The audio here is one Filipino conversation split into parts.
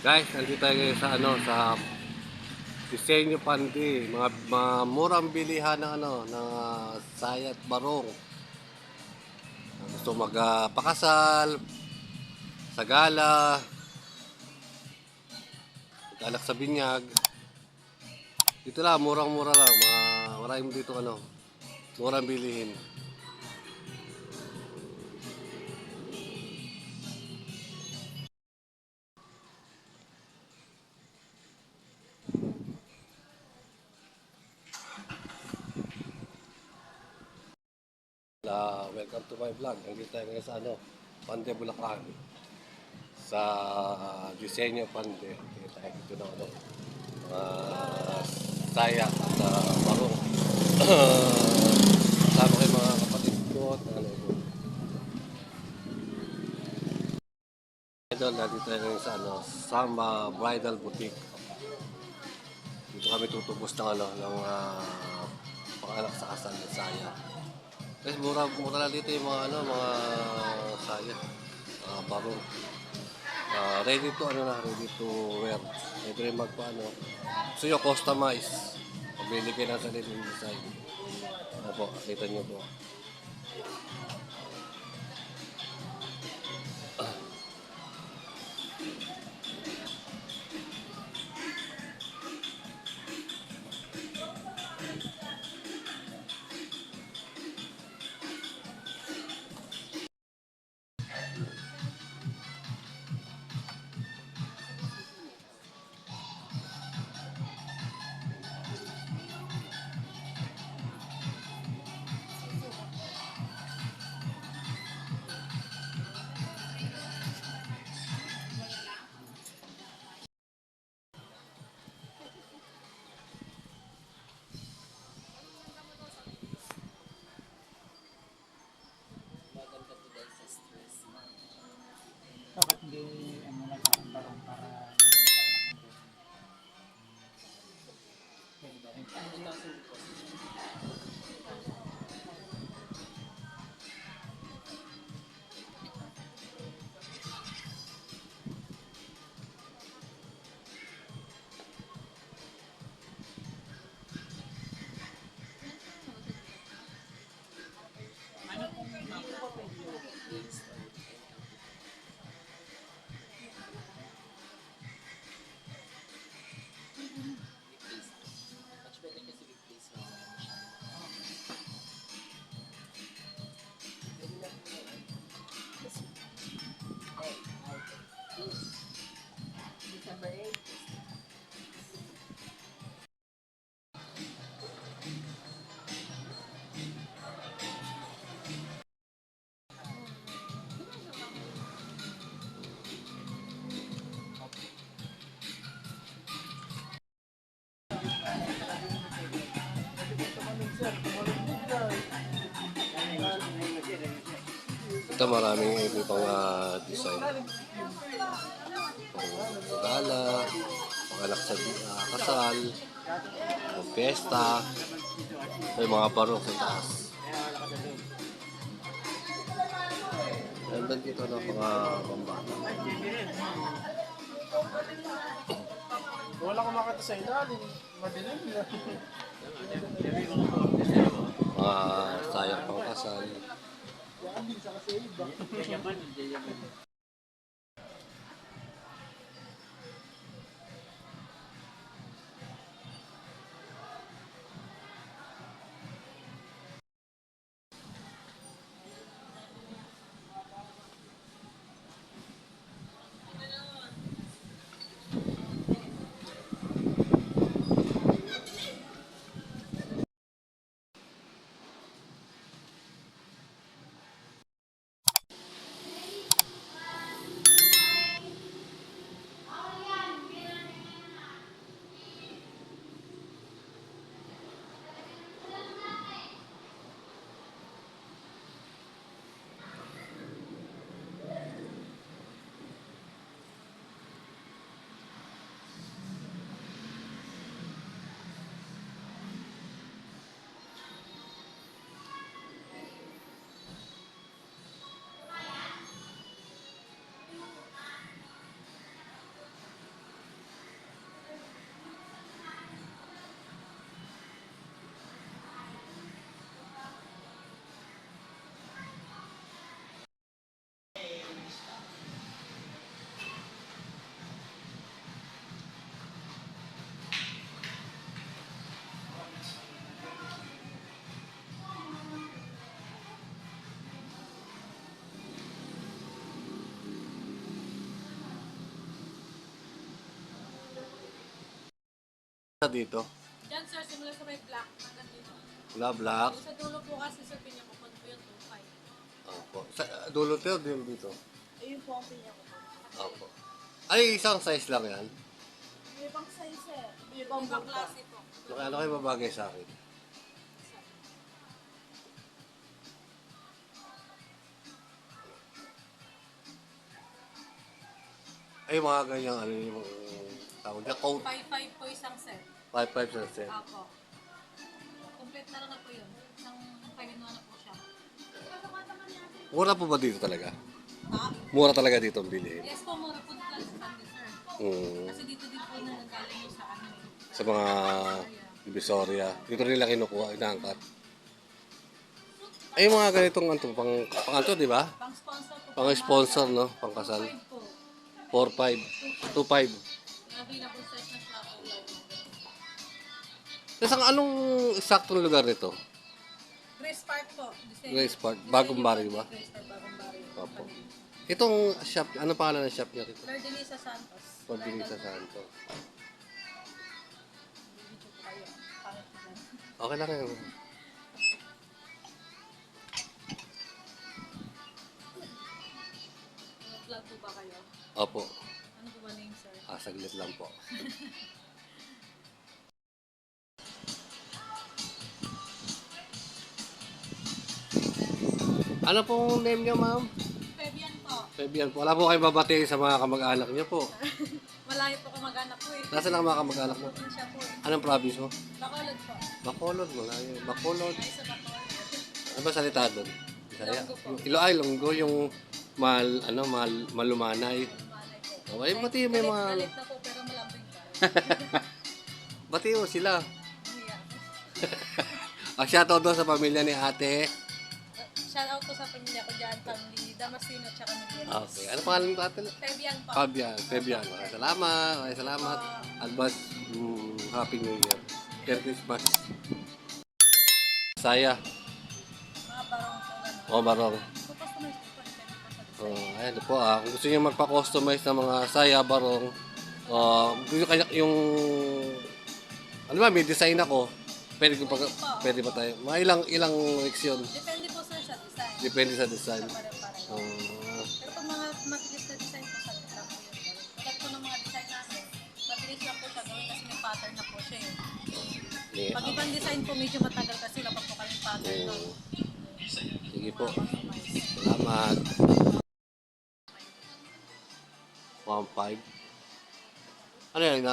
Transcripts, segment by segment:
Guys, nandito tayo ngayon sa sa Disenyo Pandi, mga murang bilihan ng ng sayat barong. Gusto magpakasal, sagala, alak sa binyag. Dito lang, murang-mura lang, maraming dito murang bilihin. Welcome to my vlog. Nandito tayo ngayon sa Pande, Bulacan. Sa Disenyo Pande. Dito tayo dito ng mga saya at barong. Kasama kayo mga kapatid ko at idol, nandito tayo ngayon sa Samba Bridal Boutique. Dito kami tutubos ng panganak sa kasal ng saya. Guys, mura lang dito yung mga saya, mga barong. Ready to ready to wear. Ready rin gusto nyo customize. Pabili kayo ng sariling design. Ano po, kita nyo po. Dapat hindi ano lang ang barong para Ito maraming iba pang design. Pang gala, panganak sa kasal, pang piyesta, may mga barong sa taas. Ganda dito mga pambata. wala akong makita sa ilalim. Madilim na. Mga sayang pang kasal. Yan din sa kasi iba. Dito. Diyan sir, simula sa may black. Hanggang dito. Black. Yung sa dulo po kasi sir, pinyakupon po yung 2.5. Opo. Sa dulo tayo din dito. Ayun po ang pinyakupon. Opo. Ay, isang size lang yan. May ibang size eh. May ibang klase po. Ano kayo babagay sa akin? Ay, mga ganyang ano yung tawag niya, coat. 5.5 po isang set. 5.5 sa set. Apo. Complete na lang na po yun. Isang 5 in 1 na po siya. Mura po ba dito talaga? Ha? Mura talaga dito ang bilhin. Yes po, mura po dito sa Sunday sir. Kasi dito din po na nagaling yung sa ano eh. Sa mga Divisoria. Dito nila kinukuha, inaangkat. Ay, mga ganitong anto, pang anto, di ba? Pang sponsor po. Pang sponsor, no? Pang kasal. 5 po. 4.5. 2.5. Yung available size na siya po. Tapos ang anong eksaktong lugar nito? Grace Park po. Design- Grace Park. design Bagong yung barrio ba? Grace Park, bagong barrio. Opo. Itong shop, ano pangalan ng shop niya rito? Lordelisa Santos. Pagdilita sa Santo. Video po kayo. Pangit po lang. Okay lang yun. Vlog po ba kayo? Opo. Ano po ba name sir? Saglit lang po. Ano pong name niyo, ma'am? Fabian po. Fabian po. Wala po kayo babatiin sa mga kamag-anak niyo po. Malayo po kamag-anak po eh. Nasaan ang mga kamag-anak mo? Probinsya po eh. Anong province mo? Bacolod po. Bacolod. Malayo. Bacolod. Ay sa Bacolod. Ano ba salita doon? Bisaya? Ilonggo po. Ay, Ilonggo. Yung malumanay. Malay po. Okay, bati may mga... Galit na po pero malambing pa. Bati mo sila. Iya. Shoutout doon sa pamilya ni ate. Shout out po sa pamilya ko dyan, family Damasino at saka Miguel. Okay. Ano pangalan mo ate? Fabian po. Fabian. Fabian. Maraming salamat. Maraming salamat. Advance Happy New Year. Merry Christmas. Saya. Mga barong po gano'n. O, barong. So, customize po po. Depende po sa design. Oh, ayan po kung gusto niyo magpa-customize ng mga saya, barong, yung, ano ba, may design ako, pwede ba tayo? Mga ilang weeks yun. Depende po sir sa design. Depende sa design. Pare-pareho. Pero pag mga matilis na design po sa lang po yun gawin. Tulad po ng mga design namin, matilis lang po siya gawin kasi may pattern na po siya eh. Yeah. Pag ibang design po, medyo matagal kasi wala pa po kami pattern doon. Sige po. Salamat. 1.5. Ano yan?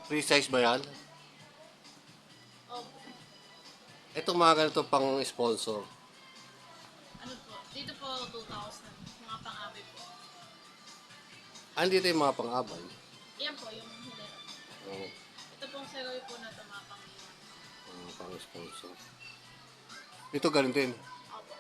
Free size ba yan? Opo. Itong mga ganito pang sponsor. Ano po? Dito po 2,000. Mga pang-abe po. Dito yung mga pang-abay. Yan po, yung hilera. Oh, Ito pong seroy po na ito, mga pang-iwan. pang-sponsor. Ito ganun din. Opo.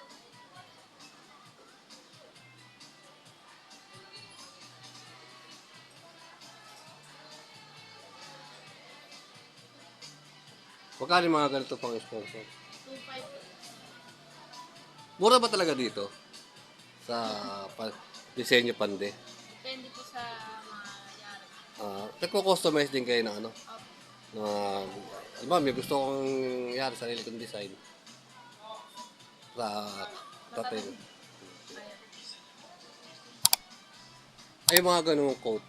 Magkano yung mga ganito pang sponsor? 2,500 po. Mura ba talaga dito? Sa disenyo pande? Depende po sa mga yari. Nagko-customize din kayo na ano? Opo. Na, alam mo, may gusto kong yari sarili kong design. Sa tatin. Ayan. Ay, mga ganung coat.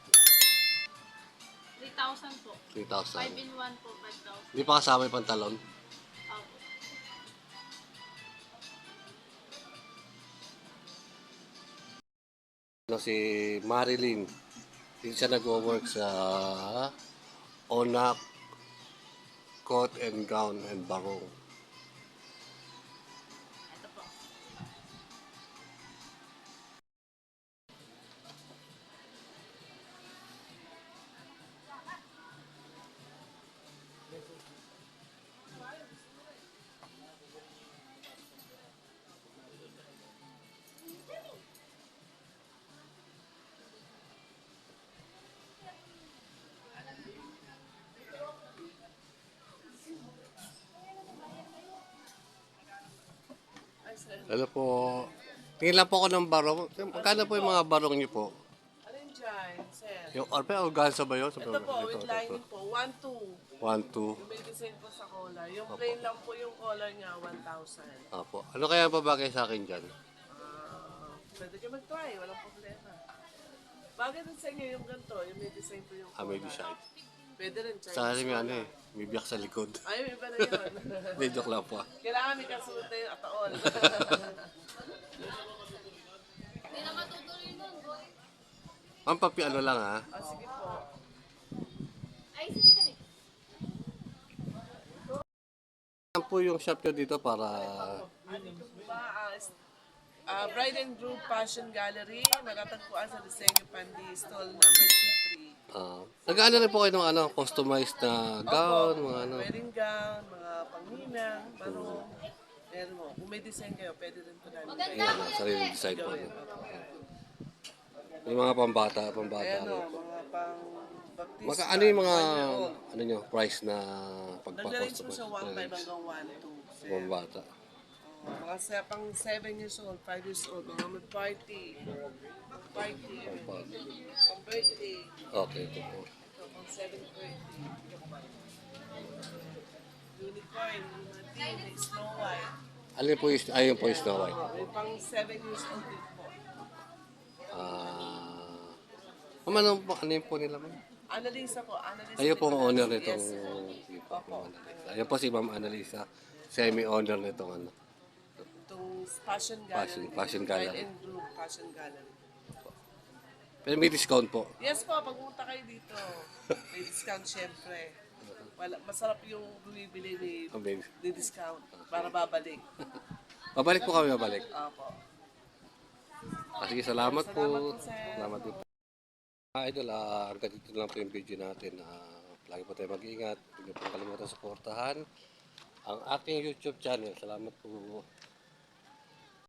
3,000 po. 5 3,000. in 1 po, 5,000. Hindi pa kasama yung pantalon. Opo. Si Marilyn. Dito siya nag-work sa Onak Coat and Gown and Barong. Ito po. Hello po. Tingin lang po ako ng barong. Magkano po yung mga barong niyo po? Alin dyan? line, sir. Yung organza ba yun? Ito po, with lining po, 1,200. 1, 2. Yung may design po sa collar. Yung plain lang po yung collar niya, 1,000. Opo. Ano kaya pa bagay sa akin dyan? Pwede kayo mag-try, walang problema. Bagay din sa inyo yung ganito, yung may design po yung collar. May design. Pwede rin, Chinese Sa akin may ano collar. may biyak sa likod. Ay, iba na yun. Hindi, joke lang po. Kailangan may kasunod na yung ataol. Hindi na matutuloy nun, boy. Ang papi ano lang ha. Sige po. Ay, sige ka rin. Ano po yung shop nyo dito para... Dito po ba? Bride and Groom Fashion Gallery. Matatagpuan sa Disenyo Pandi, stall number C3. Nag-ano rin po kayo ng customized na gown, mga ano. Wedding gown, mga pangninang, barong. Meron mo. Kung may design kayo, pwede rin po namin. Ayan, sariling design po. Yung mga pambata. Ayan o, rin. mga pang baptista. Ano yung mga, 1-year-old. ano nyo, price na Nag-range po pagpa-customize? sa 1.5 hanggang 1.2. Pambata. Mga pang 7 years old, 5 years old, mga mag-party. Party. Pang birthday. Okay, ito po. Ito, pang 7th birthday. Unicorn, mga teen, Snow White. Alin po yung, ayun po yung Snow White. May pang 7 years old din po. Ano yun po nila, ma'am? Annalisa po, Annalisa. Ayun po ang owner Yes, nitong... sir. Opo. Ayun po si Ma'am Annalisa, semi-owner nitong ano. Itong Fashion Gallery. Fashion Gallery. Bride and Groom Fashion Gallery. Pero may discount po. Yes po, pag pumunta kayo dito, may discount syempre. Masarap yung bumibili ni discount para babalik. Babalik po kami, babalik. Opo. Sige, salamat po. Salamat po, sir. Salamat din po. Idol, hanggang dito lang po yung video natin. Lagi po tayo mag-iingat. Huwag niyo po kalimutan suportahan ang aking YouTube channel. Salamat po.